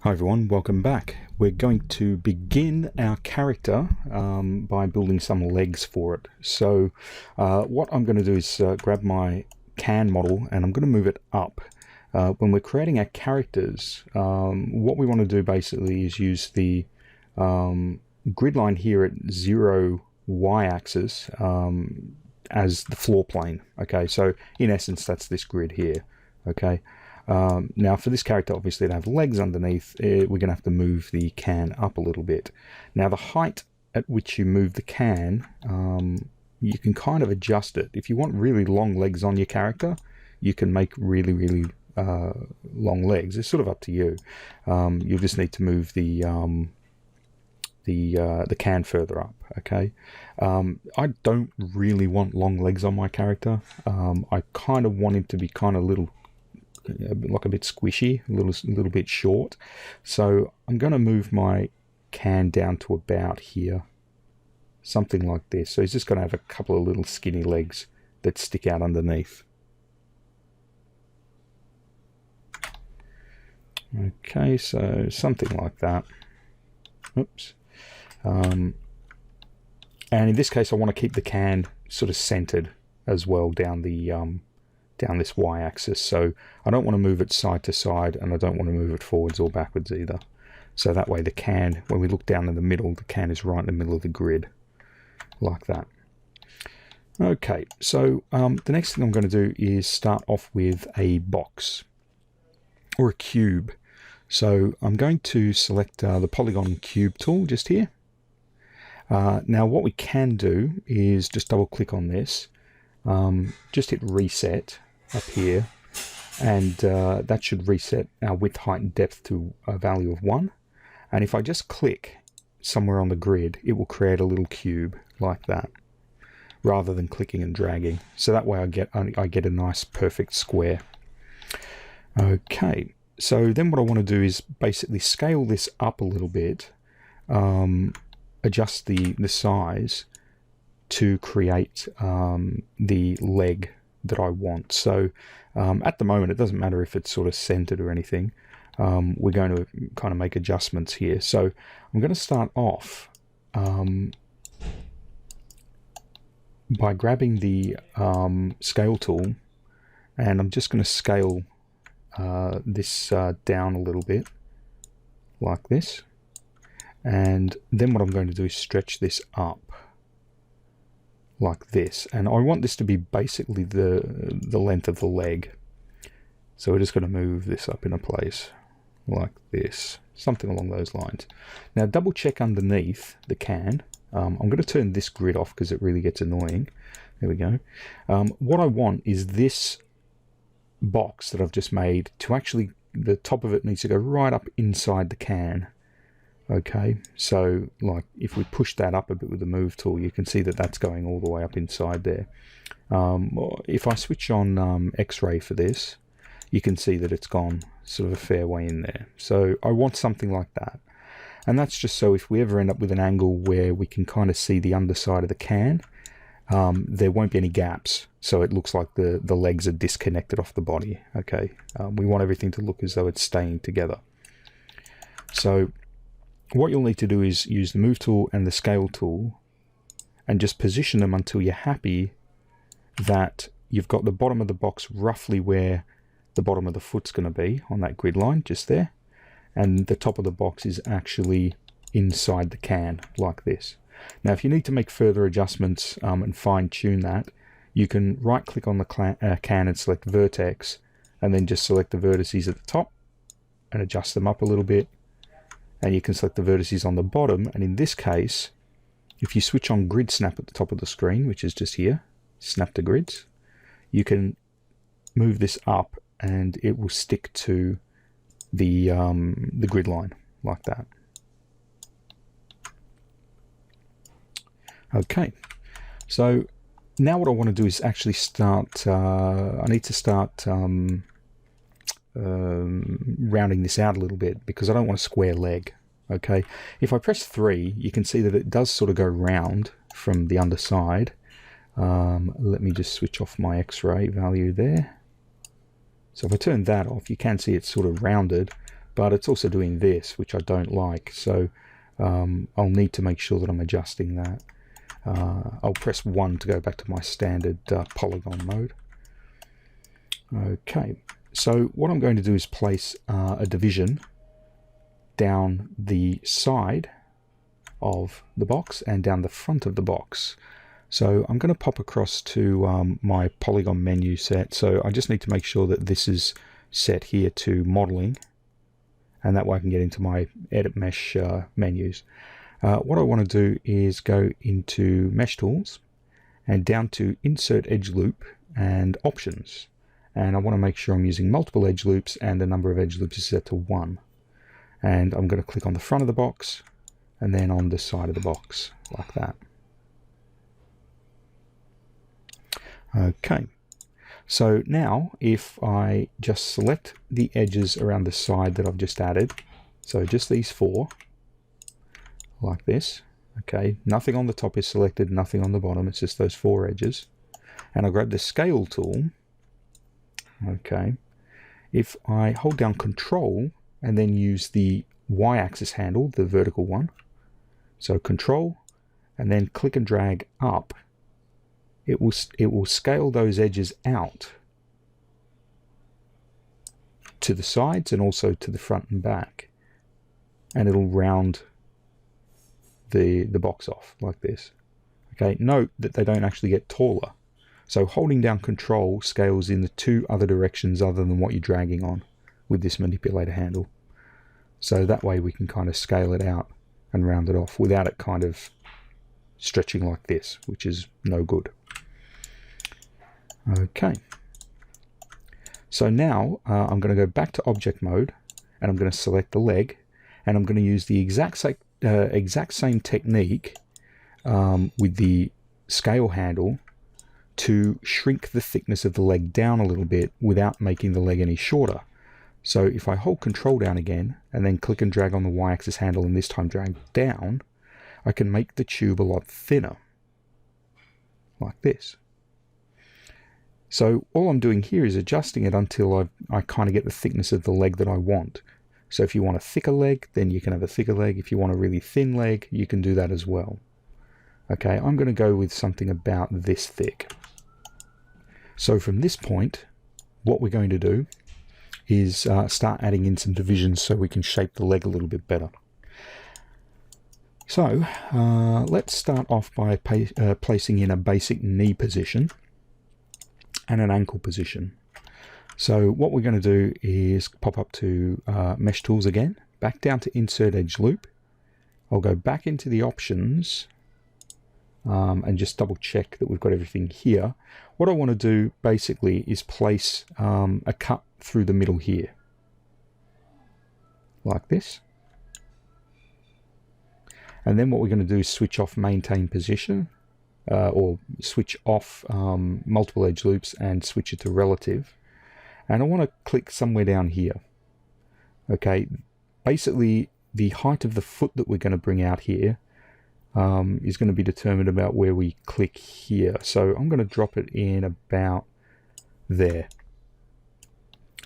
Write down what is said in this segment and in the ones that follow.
Hi everyone, welcome back. We're going to begin our character by building some legs for it. So what I'm going to do is grab my can model and I'm going to move it up. When we're creating our characters, what we want to do basically is use the grid line here at 0 y-axis as the floor plane. Okay, so in essence that's this grid here. Okay. Now for this character, obviously to have legs underneath, we're going to have to move the can up a little bit. Now the height at which you move the can, you can kind of adjust it. If you want really long legs on your character, you can make really long legs. It's sort of up to you. You'll just need to move the can further up. Okay. I don't really want long legs on my character. I kind of want him to be kind of like a bit squishy, a little bit short. So I'm going to move my can down to about here, something like this. So he's just going to have a couple of little skinny legs that stick out underneath. Okay, so something like that. Oops. And in this case I want to keep the can sort of centered as well down this y-axis, so I don't want to move it side to side and I don't want to move it forwards or backwards either. So that way the can, when we look down in the middle, the can is right in the middle of the grid, like that. Okay, so the next thing I'm going to do is start off with a box or a cube. So I'm going to select the Polygon cube tool just here. Now what we can do is just double click on this, just hit reset up here, and that should reset our width, height and depth to a value of 1. And if I just click somewhere on the grid, it will create a little cube like that, rather than clicking and dragging. So that way I get a nice perfect square. Okay, so then what I want to do is basically scale this up a little bit, adjust the size to create the leg that I want. So at the moment it doesn't matter if it's sort of centered or anything. We're going to kind of make adjustments here. So I'm going to start off by grabbing the scale tool, and I'm just going to scale this down a little bit like this, and then what I'm going to do is stretch this up like this, and I want this to be basically the length of the leg. So we're just going to move this up in a place like this, something along those lines. Now double check underneath the can. I'm going to turn this grid off because it really gets annoying. There we go. What I want is this box that I've just made to actually, the top of it needs to go right up inside the can. Okay, so like if we push that up a bit with the move tool, you can see that that's going all the way up inside there. If I switch on X-ray for this, you can see that it's gone sort of a fair way in there. So I want something like that. And that's just so if we ever end up with an angle where we can kind of see the underside of the can, there won't be any gaps. So it looks like the legs are disconnected off the body. Okay, we want everything to look as though it's staying together. So what you'll need to do is use the move tool and the scale tool and just position them until you're happy that you've got the bottom of the box roughly where the bottom of the foot's going to be on that grid line, just there, and the top of the box is actually inside the can like this. Now if you need to make further adjustments and fine-tune that, you can right click on the can and select vertex, and then just select the vertices at the top and adjust them up a little bit. And you can select the vertices on the bottom, and in this case, if you switch on grid snap at the top of the screen, which is just here, snap to grids, you can move this up and it will stick to the grid line like that. Okay, so now what I want to do is actually start, I need to start rounding this out a little bit because I don't want a square leg. Okay, if I press 3, you can see that it does sort of go round from the underside. Let me just switch off my X-ray value there. So if I turn that off, you can see it's sort of rounded, but it's also doing this, which I don't like. So I'll need to make sure that I'm adjusting that. I'll press 1 to go back to my standard polygon mode. Okay, so what I'm going to do is place a division down the side of the box and down the front of the box. So I'm going to pop across to my Polygon menu set. So I just need to make sure that this is set here to modeling, and that way I can get into my edit mesh menus. What I want to do is go into mesh tools and down to insert edge loop and options. And I want to make sure I'm using multiple edge loops and the number of edge loops is set to 1. And I'm going to click on the front of the box and then on the side of the box, like that. Okay, so now if I just select the edges around the side that I've just added, so just these 4, like this, okay, nothing on the top is selected, nothing on the bottom, it's just those 4 edges. And I'll grab the scale tool. Okay, if I hold down Control and then use the Y-axis handle, the vertical one, so Control and then click and drag up, it will scale those edges out to the sides and also to the front and back, and it'll round the box off like this. Okay, note that they don't actually get taller. So holding down Control scales in the 2 other directions other than what you're dragging on with this manipulator handle. So that way we can kind of scale it out and round it off without it kind of stretching like this, which is no good. Okay. So now I'm going to go back to object mode and I'm going to select the leg, and I'm going to use the exact same technique with the scale handle to shrink the thickness of the leg down a little bit without making the leg any shorter. So if I hold Control down again and then click and drag on the Y-axis handle and this time drag down, I can make the tube a lot thinner, like this. So all I'm doing here is adjusting it until I kind of get the thickness of the leg that I want. So if you want a thicker leg, then you can have a thicker leg. If you want a really thin leg, you can do that as well. Okay, I'm going to go with something about this thick. So from this point, what we're going to do is start adding in some divisions so we can shape the leg a little bit better. So let's start off by placing in a basic knee position and an ankle position. So what we're going to do is pop up to Mesh Tools again, back down to Insert Edge Loop. I'll go back into the options and just double check that we've got everything here. What I want to do basically is place a cut through the middle here, like this. And then what we're going to do is switch off Maintain Position, or switch off multiple edge loops and switch it to relative. And I want to click somewhere down here. Okay, basically the height of the foot that we're going to bring out here is going to be determined about where we click here. So I'm going to drop it in about there.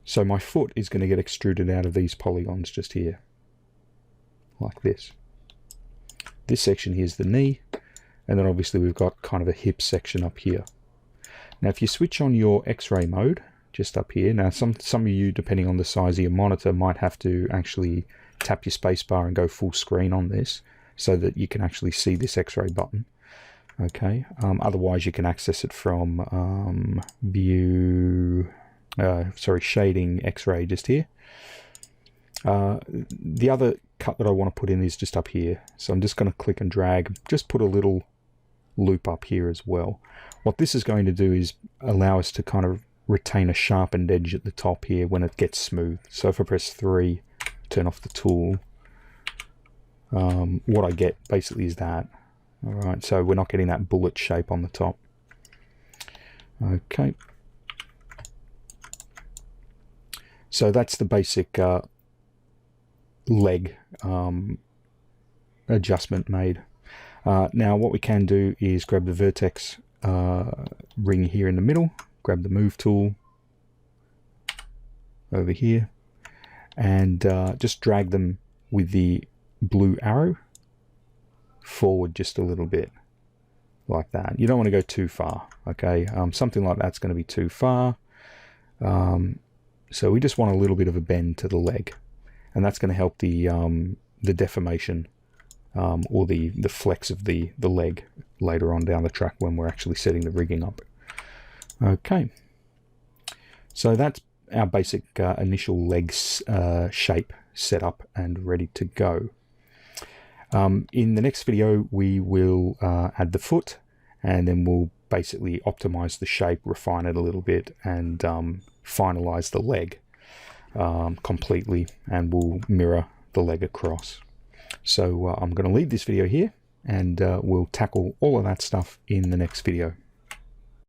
So my foot is going to get extruded out of these polygons just here, like this. This section here is the knee, and then obviously we've got kind of a hip section up here. Now if you switch on your X-ray mode, just up here, now some of you, depending on the size of your monitor, might have to actually tap your spacebar and go full screen on this so that you can actually see this X-ray button. Okay, otherwise you can access it from shading X-ray just here. The other cut that I want to put in is just up here, so I'm just going to click and drag, just put a little loop up here as well. What this is going to do is allow us to kind of retain a sharpened edge at the top here when it gets smooth. So if I press 3, turn off the tool, what I get basically is that. Alright, so we're not getting that bullet shape on the top. Okay. So that's the basic leg adjustment made. Now what we can do is grab the vertex ring here in the middle, grab the move tool over here, and just drag them with the blue arrow forward just a little bit, like that. You don't want to go too far, okay? Something like that's going to be too far. So we just want a little bit of a bend to the leg, and that's going to help the deformation or the flex of the leg later on down the track when we're actually setting the rigging up. Okay, so that's our basic initial legs shape set up and ready to go. In the next video we will add the foot, and then we'll basically optimize the shape, refine it a little bit, and finalize the leg completely, and we'll mirror the leg across. So I'm going to leave this video here, and we'll tackle all of that stuff in the next video.